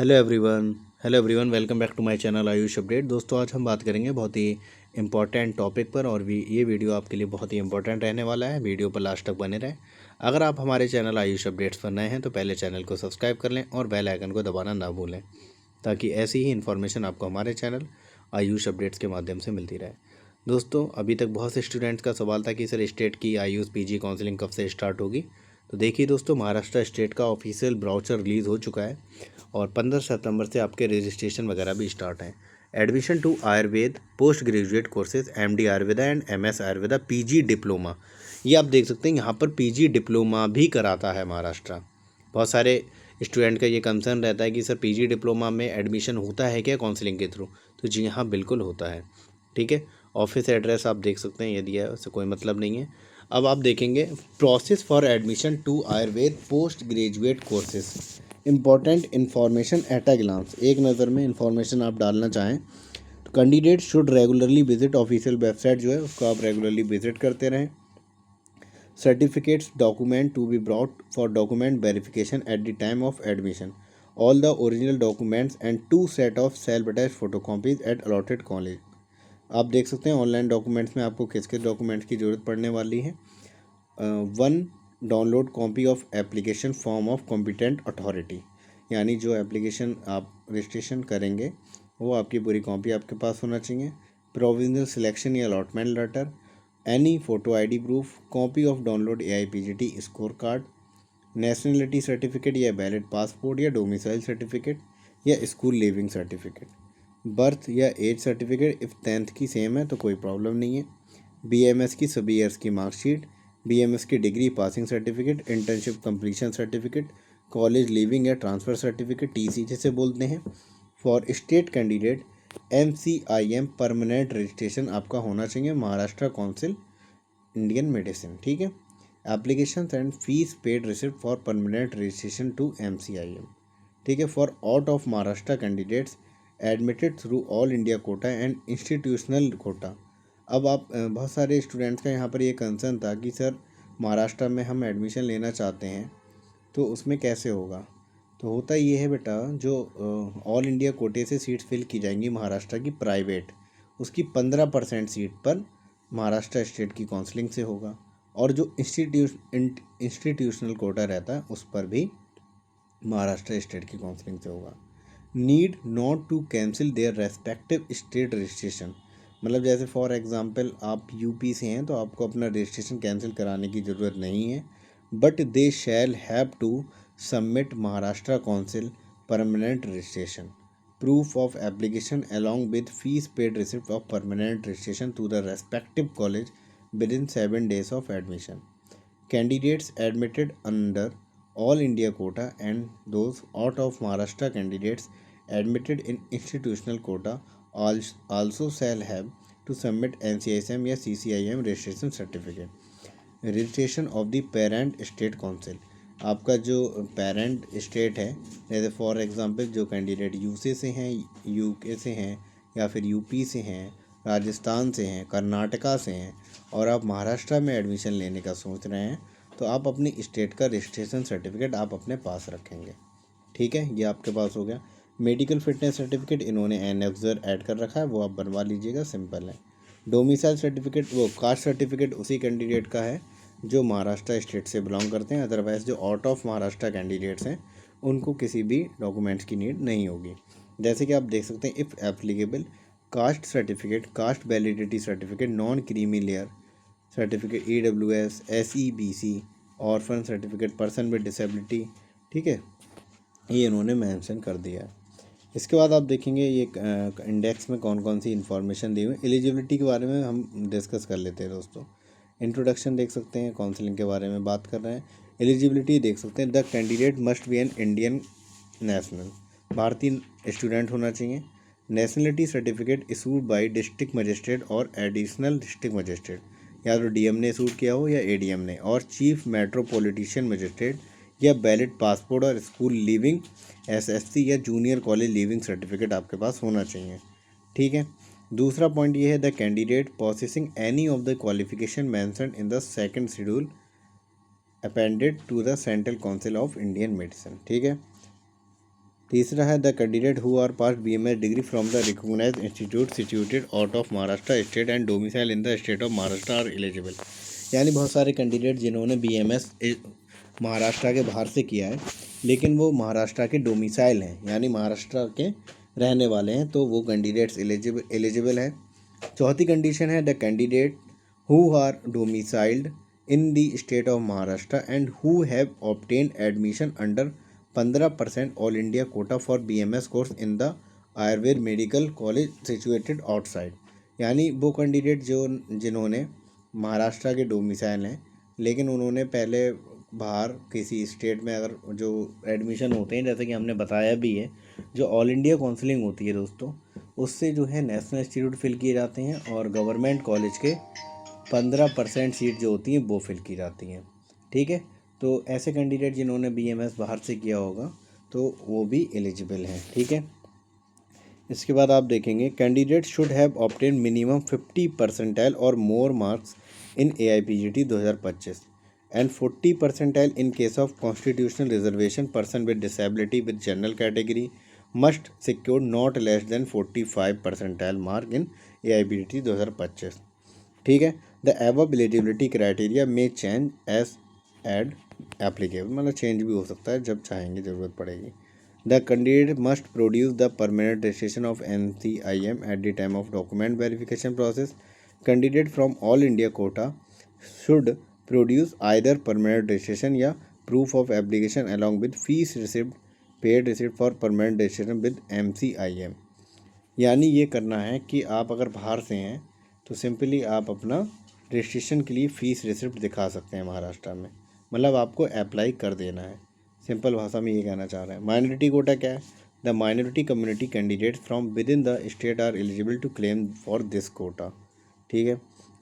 Hello everyone welcome back to my channel Ayush update. दोस्तों आज हम बात करेंगे बहुत ही इंपॉर्टेंट टॉपिक पर और ये वीडियो आपके लिए बहुत ही इंपॉर्टेंट रहने वाला है। वीडियो पर लास्ट तक बने रहें। अगर आप हमारे चैनल आयुष अपडेट्स पर नए हैं तो पहले चैनल को सब्सक्राइब कर लें और बेल आइकन को दबाना ना भूलें ताकि ऐसी ही इन्फॉर्मेशन आपको हमारे चैनल आयुष अपडेट्स के माध्यम से मिलती रहे। दोस्तों अभी तक बहुत से स्टूडेंट्स का सवाल था कि सर स्टेट की आयुष पीजी काउंसलिंग कब से स्टार्ट होगी। तो देखिए दोस्तों, महाराष्ट्र स्टेट का ऑफिशियल ब्राउचर रिलीज़ हो चुका है और 15 सितंबर से आपके रजिस्ट्रेशन वगैरह भी स्टार्ट हैं। Admission to Ayurveda post graduate courses MD Ayurveda and MS Ayurveda PG diploma, ये आप देख सकते हैं यहाँ पर पीजी डिप्लोमा भी कराता है महाराष्ट्र। बहुत सारे स्टूडेंट का ये कंसर्न रहता है कि सर पीजी डिप्लोमा में एडमिशन होता है क्या काउंसलिंग के थ्रू। तो जी हाँ, बिल्कुल होता है। ठीक है, ऑफिस एड्रेस आप देख सकते हैं, ये दिया है, उससे कोई मतलब नहीं है। अब आप देखेंगे process for admission to Ayurveda post graduate courses, important information at a glance. एक नज़र में इन्फॉर्मेशन आप डालना चाहें तो candidate should regularly visit official website जो है उसको आप रेगुलरली विजिट करते रहें। Certificates document to be brought for document verification at the time of admission, all the original documents and 2 set of self attached photocopies at allotted college. आप देख सकते हैं ऑनलाइन डॉक्यूमेंट्स में आपको किस किस डॉक्यूमेंट्स की ज़रूरत पड़ने वाली है। 1 download copy of application form of competent authority, यानी जो एप्लीकेशन आप रजिस्ट्रेशन करेंगे वो आपकी पूरी कॉपी आपके पास होना चाहिए। प्रोविजनल सिलेक्शन या allotment letter, any photo ID proof, copy of download AIPGT score card, nationality certificate या वैलिड पासपोर्ट या डोमिसाइल सर्टिफिकेट या स्कूल लिविंग सर्टिफिकेट, बर्थ या एज सर्टिफिकेट इफ़ 10th की सेम है तो कोई प्रॉब्लम नहीं है, बीएमएस की सभी ईयर्स की मार्कशीट, बीएमएस की degree passing certificate, internship completion certificate, college leaving या ट्रांसफ़र सर्टिफिकेट टीसी जिसे बोलते हैं। For state candidate MCIM permanent registration आपका होना चाहिए महाराष्ट्र काउंसिल इंडियन मेडिसिन। ठीक है, application and fees paid receipt for permanent registration to MCIM. ठीक है, for out of Maharashtra candidates admitted through all India quota and institutional quota. अब आप बहुत सारे स्टूडेंट्स का यहाँ पर ये कंसर्न था कि सर महाराष्ट्र में हम एडमिशन लेना चाहते हैं तो उसमें कैसे होगा। तो होता ये है बेटा, जो ऑल इंडिया कोटे से सीट्स फिल की जाएंगी महाराष्ट्र की प्राइवेट, उसकी 15% सीट पर महाराष्ट्र स्टेट की काउंसलिंग से होगा और जो इंस्टीट्यूशनल कोटा रहता है उस पर भी महाराष्ट्र स्टेट की काउंसलिंग से होगा। Need not to cancel their respective state registration, मतलब जैसे फॉर एग्जांपल आप यूपी से हैं तो आपको अपना रजिस्ट्रेशन कैंसिल कराने की ज़रूरत नहीं है, but they shall have to submit Maharashtra council permanent registration proof of application along with fees paid receipt of permanent registration to the respective college within 7 days of admission. Candidates admitted under all India quota and those out of Maharashtra candidates admitted in institutional quota also shall have to submit NCISM या CCIM registration certificate. Registration of the parent state council, आपका जो parent state है, जैसे for example जो candidate UC से हैं, UK से हैं या फिर यूपी से हैं, राजस्थान से हैं, कर्नाटका से हैं और आप महाराष्ट्र में एडमिशन लेने का सोच रहे हैं तो आप अपनी स्टेट का रजिस्ट्रेशन सर्टिफिकेट आप अपने पास रखेंगे। ठीक है, ये आपके पास हो गया। मेडिकल फिटनेस सर्टिफिकेट इन्होंने एनेक्सर ऐड कर रखा है, वो आप बनवा लीजिएगा, सिंपल है। डोमिसाइल सर्टिफिकेट, वो कास्ट सर्टिफिकेट उसी कैंडिडेट का है जो महाराष्ट्र स्टेट से बिलोंग करते हैं, अदरवाइज़ जो आउट ऑफ महाराष्ट्र कैंडिडेट्स हैं उनको किसी भी डॉक्यूमेंट्स की नीड नहीं होगी। जैसे कि आप देख सकते हैं, if applicable caste certificate, cast validity certificate, non creamy layer certificate, EWS, SEBC, orphan certificate, person with disability. ठीक है, ये इन्होंने मेंशन कर दिया है। इसके बाद आप देखेंगे ये इंडेक्स में कौन कौन सी इन्फॉर्मेशन दी हुई है। एलिजिबिलिटी के बारे में हम डिस्कस कर लेते हैं दोस्तों। इंट्रोडक्शन देख सकते हैं, काउंसलिंग के बारे में बात कर रहे हैं। एलिजिबिलिटी देख सकते हैं, the candidate must be an Indian national, भारतीय स्टूडेंट होना चाहिए। Nationality certificate issued by district magistrate और एडिशनल डिस्ट्रिक्ट मजिस्ट्रेट, या तो डीएम ने इशूड किया हो या एडीएम ने, और चीफ मेट्रोपॉलिटिशियन मजिस्ट्रेट, या वैलिड पासपोर्ट और स्कूल लीविंग एसएससी या जूनियर कॉलेज लीविंग सर्टिफिकेट आपके पास होना चाहिए। ठीक है, दूसरा पॉइंट ये है, the candidate processing any of the qualification mentioned in the second schedule appended to the central council of Indian medicine. ठीक है, तीसरा है the candidate who are pass BMS degree from the recognized institute situated out of Maharashtra state and domicile in the state of Maharashtra are eligible. यानी बहुत सारे candidate जिन्होंने BMS Maharashtra के बाहर से किया है लेकिन वो महाराष्ट्र के डोमिसाइल हैं यानी महाराष्ट्र के रहने वाले हैं, तो वो कैंडिडेट्स एलिजिबल हैं। चौथी कंडीशन है the candidate who are domiciled in the state of Maharashtra and who have obtained admission under 15% all India quota for BMS course in the Ayurveda medical college situated outside. यानी वो कैंडिडेट जिन्होंने महाराष्ट्र के domicile हैं लेकिन उन्होंने पहले बाहर किसी स्टेट में अगर जो एडमिशन होते हैं, जैसे कि हमने बताया भी है, जो ऑल इंडिया काउंसलिंग होती है दोस्तों, उससे जो है नेशनल इंस्टीट्यूट फिल किए जाते हैं और गवर्नमेंट कॉलेज के 15% सीट जो होती हैं वो फिल की जाती हैं। ठीक है, तो ऐसे कैंडिडेट जिन्होंने BMS बाहर से किया होगा तो वो भी एलिजिबल हैं। ठीक है, इसके बाद आप देखेंगे candidate should have obtain minimum 50 percentile और more marks in AIPGT 2025 and 40 percentile in case of constitutional reservation person with disability with general category must secure not less than 45 percentile mark in AIPGT 2025। ठीक है, the above eligibility criteria में change as and applicable, मतलब change भी हो सकता है जब चाहेंगे, ज़रूरत पड़ेगी। The candidate must produce the permanent registration of NCIM at the time of document verification process. Candidate from all India quota should produce either permanent registration या proof of application along with fees receipt, paid receipt for permanent registration with MCIM। यानी ये करना है कि आप अगर बाहर से हैं तो सिंपली आप अपना रजिस्ट्रेशन के लिए फ़ीस रिसिप्ट दिखा सकते हैं महाराष्ट्र में, मतलब आपको अप्लाई कर देना है। सिंपल भाषा में ये कहना चाह रहे हैं। माइनॉरिटी कोटा क्या है? The minority community candidate from within the state are eligible to claim for this quota. ठीक है,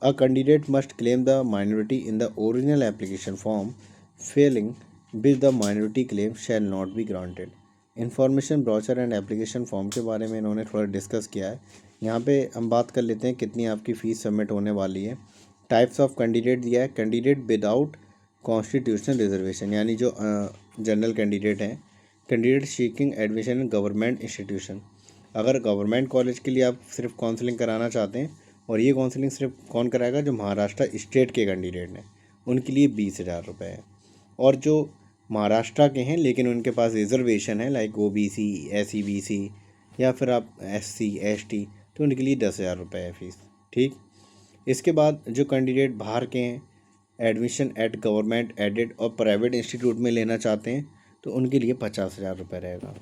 a candidate must claim the minority in the original application form, failing which the minority claim shall not be granted. Information brochure and application form के बारे में इन्होंने थोड़ा discuss किया है। यहाँ पे हम बात कर लेते हैं कितनी आपकी फ़ीस सबमिट होने वाली है। टाइप्स ऑफ कैंडिडेट दिया है, कैंडिडेट विदाउट कॉन्स्टिट्यूशनल रिजर्वेशन यानी जो जनरल कैंडिडेट हैं, candidate seeking admission in government institution. अगर गवर्नमेंट कॉलेज के लिए आप सिर्फ काउंसलिंग कराना चाहते हैं, और ये काउंसलिंग सिर्फ कौन कराएगा? जो महाराष्ट्र स्टेट के कैंडिडेट हैं, उनके लिए 20,000 रुपये है। और जो महाराष्ट्र के हैं लेकिन उनके पास रिजर्वेशन है लाइक OBC SC BC या फिर आप SC ST, तो उनके लिए 10,000 रुपये है फ़ीस। ठीक, इसके बाद जो कैंडिडेट बाहर के हैं, एडमिशन एट गवर्नमेंट एडेड और प्राइवेट इंस्टीट्यूट में लेना चाहते हैं, तो उनके लिए 50,000 रुपये रहेगा।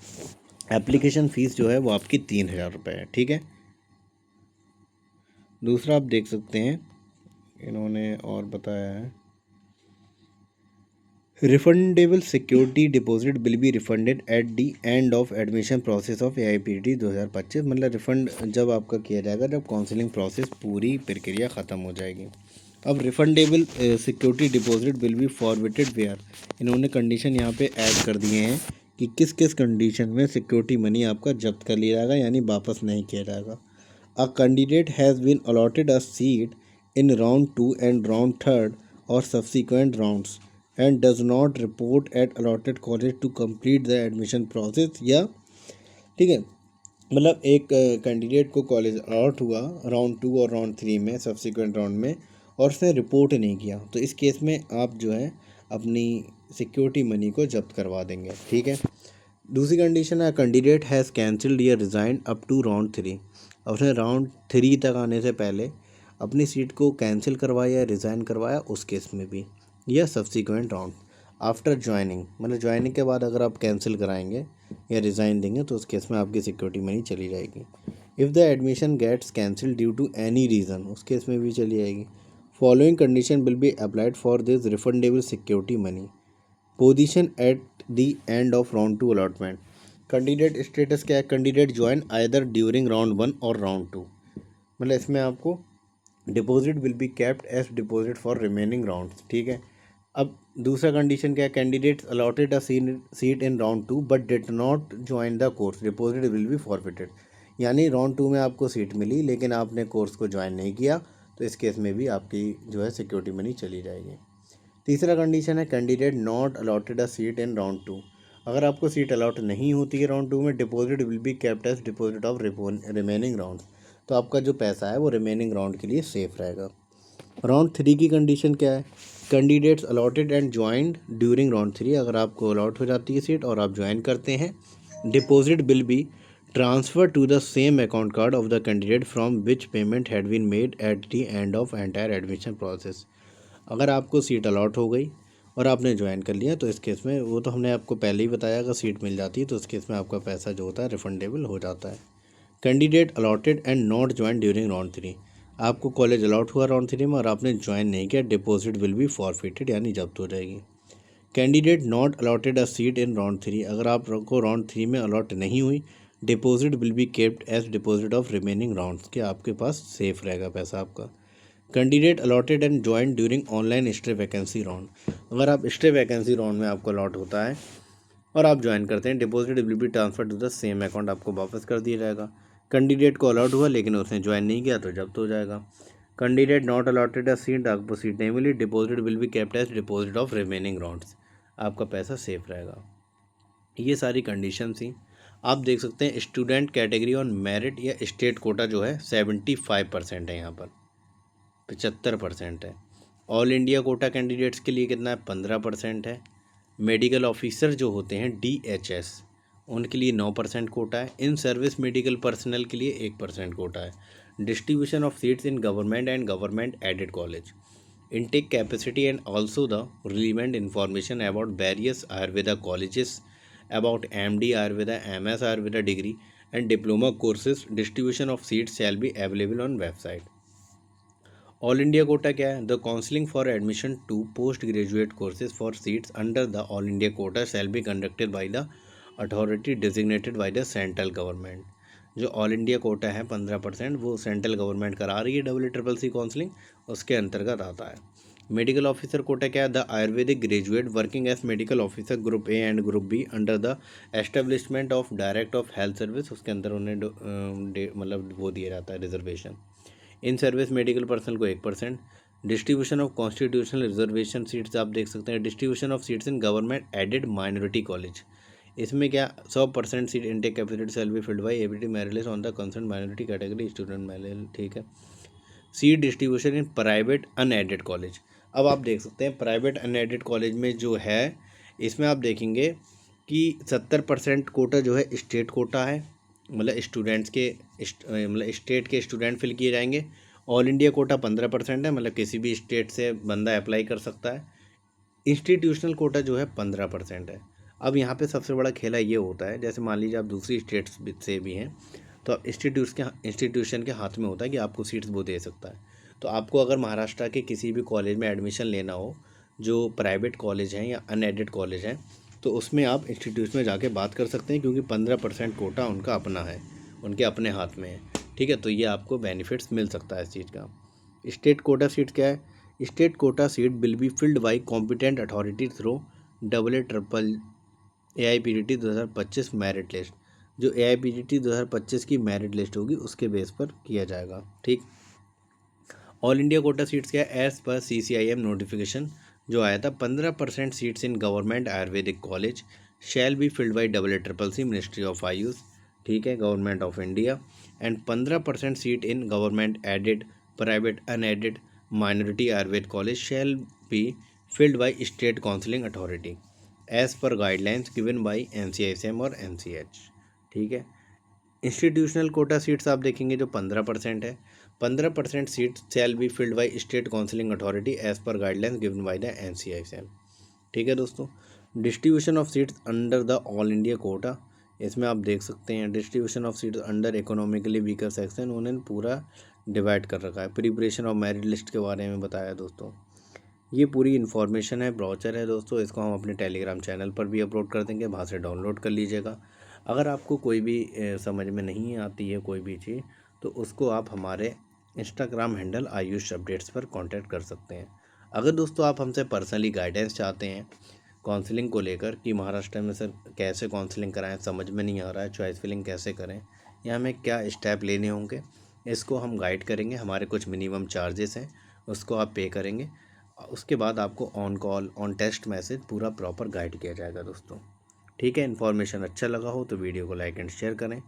एप्लीकेशन फ़ीस जो है वो आपकी 3,000 रुपये है। ठीक है, दूसरा आप देख सकते हैं इन्होंने और बताया है, refundable security deposit will be refunded at the end of admission process of AIPGT 2025। मतलब रिफ़ंड जब आपका किया जाएगा जब काउंसलिंग प्रोसेस पूरी प्रक्रिया ख़त्म हो जाएगी। अब refundable security deposit will be forwarded where, इन्होंने कंडीशन यहाँ पे ऐड कर दिए हैं कि किस किस कंडीशन में सिक्योरिटी मनी आपका जब्त कर लिया जाएगा यानी वापस नहीं किया जाएगा। A candidate has been allotted a seat in round 2 and round 3 और subsequent rounds and does not report at allotted college to complete the admission process या, ठीक है, मतलब एक कैंडिडेट को कॉलेज अलॉट हुआ राउंड 2 और राउंड 3 में, सब्सिक्वेंट राउंड में, और उसने रिपोर्ट नहीं किया, तो इस केस में आप जो है अपनी सिक्योरिटी मनी को जब्त करवा देंगे। ठीक है, दूसरी कंडीशन है कैंडिडेट हैज़ कैंसिल्ड या रिज़ाइन अप टू राउंड 3, उसने राउंड 3 तक आने से पहले अपनी सीट को कैंसिल करवाया या रिज़ाइन करवाया, उस केस में भी, या सब्सिक्वेंट राउंड आफ्टर ज्वाइनिंग, मतलब ज्वाइनिंग के बाद अगर आप कैंसिल कराएंगे या रिज़ाइन देंगे तो उस केस में आपकी सिक्योरिटी मनी चली जाएगी। If the admission gets cancel due to any reason, उस केस में भी चली जाएगी। Following condition will be applied for this refundable security money. Position at the end of round 2 allotment, candidate status क्या है? Candidate join either during round 1 और round 2, मतलब इसमें आपको deposit will be kept as deposit for remaining rounds. ठीक है, अब दूसरा कंडीशन क्या है? Candidates allotted a seat in round 2 but did not join the course, deposit will B forfeited. यानी राउंड 2 में आपको सीट मिली लेकिन आपने कोर्स को ज्वाइन नहीं किया, तो इस केस में भी आपकी जो है सिक्योरिटी मनी चली जाएगी। तीसरा कंडीशन है candidate not allotted a seat in round 2, अगर आपको सीट अलॉट नहीं होती है राउंड 2 में, deposit will be kept as deposit of remaining round. तो आपका जो पैसा है वो रिमेनिंग राउंड के लिए सेफ रहेगा। राउंड 3 की कंडीशन क्या है? Candidates allotted and joined during round 3, अगर आपको अलॉट हो जाती है सीट और आप ज्वाइन करते हैं, deposit will be transfer to the same account card of the candidate from which payment had been made at the end of entire admission process. अगर आपको सीट अलॉट हो गई और आपने ज्वाइन कर लिया तो इस केस में, वो तो हमने आपको पहले ही बताया, अगर सीट मिल जाती है तो इस केस में आपका पैसा जो होता है रिफंडेबल हो जाता है। Candidate allotted and not join during round 3, आपको कॉलेज अलॉट हुआ राउंड 3 में और आपने ज्वाइन नहीं किया, डिपॉजिट विल बी फॉरफिटेड यानी जब्त हो जाएगी। Candidate not allotted a seat in round 3, अगर आपको राउंड 3 में अलॉट नहीं हुई, deposit will be kept as deposit of remaining rounds, के आपके पास सेफ रहेगा पैसा आपका। Candidate allotted and join during online stay vacancy round, अगर आप स्टे वैकेंसी राउंड में आपको अलॉट होता है और आप ज्वाइन करते हैं, deposit will be transfer to the same account, आपको वापस कर दिया जाएगा। कैंडिडेट को अलॉट हुआ लेकिन उसने ज्वाइन नहीं किया तो जब्त हो जाएगा। Candidate not allotted a seat, आपको सीट नहीं मिली, deposit will be kept as deposit of remaining rounds, आपका पैसा सेफ रहेगा। ये सारी कंडीशन थी। आप देख सकते हैं स्टूडेंट कैटेगरी ऑन मेरिट या स्टेट कोटा जो है 75% है, यहाँ पर 75% है। ऑल इंडिया कोटा कैंडिडेट्स के लिए कितना है? 15% है। मेडिकल ऑफिसर जो होते हैं DHS, उनके लिए 9% कोटा है। इन सर्विस मेडिकल पर्सनल के लिए 1% कोटा है। Distribution of seats in government and government aided college, intake capacity and also the relevant information about various Ayurveda colleges, about MD Ayurveda, MS Ayurveda degree and diploma courses. Distribution of seats shall be available on website. All India quota क्या है? The counselling for admission to post graduate courses for seats under the all India quota shall be conducted by the authority designated by the central government. जो all India quota है 15%, वो central government करा रही है CCC counselling, उसके अंतर्गत आता है। मेडिकल ऑफिसर कोटा क्या है? The ayurvedic graduate working as medical officer group A and group B under the establishment of direct of health service, उसके अंदर उन्हें मतलब वो दिया जाता है reservation. In service medical personal को 1%। Distribution of constitutional reservation seats आप देख सकते हैं। Distribution of seats in government aided minority college, इसमें क्या 100% seat intake capacity shall be filled by ability merit list on the concern minority category student merit, ठीक है। Seat distribution in private unaided college, अब आप देख सकते हैं private unaided college में जो है, इसमें आप देखेंगे कि 70% कोटा जो है स्टेट कोटा है, मतलब स्टूडेंट्स के मतलब स्टेट के स्टूडेंट फिल किए जाएंगे। ऑल इंडिया कोटा 15% है, मतलब किसी भी स्टेट से बंदा अप्लाई कर सकता है। इंस्टीट्यूशनल कोटा जो है 15% है। अब यहाँ पे सबसे बड़ा खेला ये होता है, जैसे मान लीजिए आप दूसरी स्टेट्स से भी हैं, तो अब इंस्टीट्यूशन के हाथ में होता है कि आपको सीट्स वो दे सकता है। तो आपको अगर महाराष्ट्र के किसी भी कॉलेज में एडमिशन लेना हो, जो प्राइवेट कॉलेज हैं या अनएडेड कॉलेज हैं, तो उसमें आप इंस्टीट्यूट में जाके बात कर सकते हैं, क्योंकि 15% कोटा उनका अपना है, उनके अपने हाथ में है, ठीक है। तो ये आपको बेनिफिट्स मिल सकता है इस चीज़ का। स्टेट कोटा सीट क्या है? State quota seat will be filled by competent authority through AIPDT 2025 merit list, जो AIPDT 2025 की मेरिट लिस्ट होगी उसके बेस पर किया जाएगा, ठीक। ऑल इंडिया कोटा सीट्स क्या है? एज पर CCIM नोटिफिकेशन जो आया था, 15% seats in government ayurvedic college shall be filled by AACC ministry of AYUSH, ठीक है, government of India, and 15% seat in government aided private unaided minority ayurveda college shall be filled by state counselling authority as per guidelines given by NCISM और NCH, ठीक है। Institutional Kota seats आप देखेंगे जो 15% है, 15% seat shall be filled by state counselling authority as per guidelines given by the NCISM, ठीक है दोस्तों। Distribution of seats under the all India quota, इसमें आप देख सकते हैं distribution of seats under economically weaker section, उन्होंने पूरा डिवाइड कर रखा है। प्रिपरेशन ऑफ मेरिट लिस्ट के बारे में बताया दोस्तों। ये पूरी इन्फॉर्मेशन है, ब्राउचर है दोस्तों, इसको हम अपने टेलीग्राम चैनल पर भी अपलोड कर देंगे, वहाँ से डाउनलोड कर लीजिएगा। अगर आपको कोई भी समझ में नहीं आती है कोई भी चीज़, तो उसको आप हमारे इंस्टाग्राम हैंडल आयुष अपडेट्स पर कांटेक्ट कर सकते हैं। अगर दोस्तों आप हमसे पर्सनली गाइडेंस चाहते हैं काउंसलिंग को लेकर कि महाराष्ट्र में सर कैसे काउंसलिंग कराएं, समझ में नहीं आ रहा है, चॉइस फिलिंग कैसे करें या हमें क्या स्टेप लेने होंगे, इसको हम गाइड करेंगे। हमारे कुछ मिनिमम चार्जेस हैं, उसको आप पे करेंगे, उसके बाद आपको on call on text message पूरा प्रॉपर गाइड किया जाएगा दोस्तों। ठीक है, इन्फॉर्मेशन अच्छा लगा हो तो वीडियो को लाइक एंड शेयर करें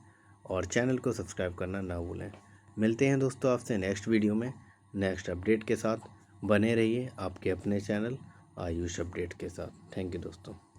और चैनल को सब्सक्राइब करना ना भूलें। मिलते हैं दोस्तों आपसे नेक्स्ट वीडियो में नेक्स्ट अपडेट के साथ। बने रहिए आपके अपने चैनल आयुष अपडेट के साथ। थैंक यू दोस्तों।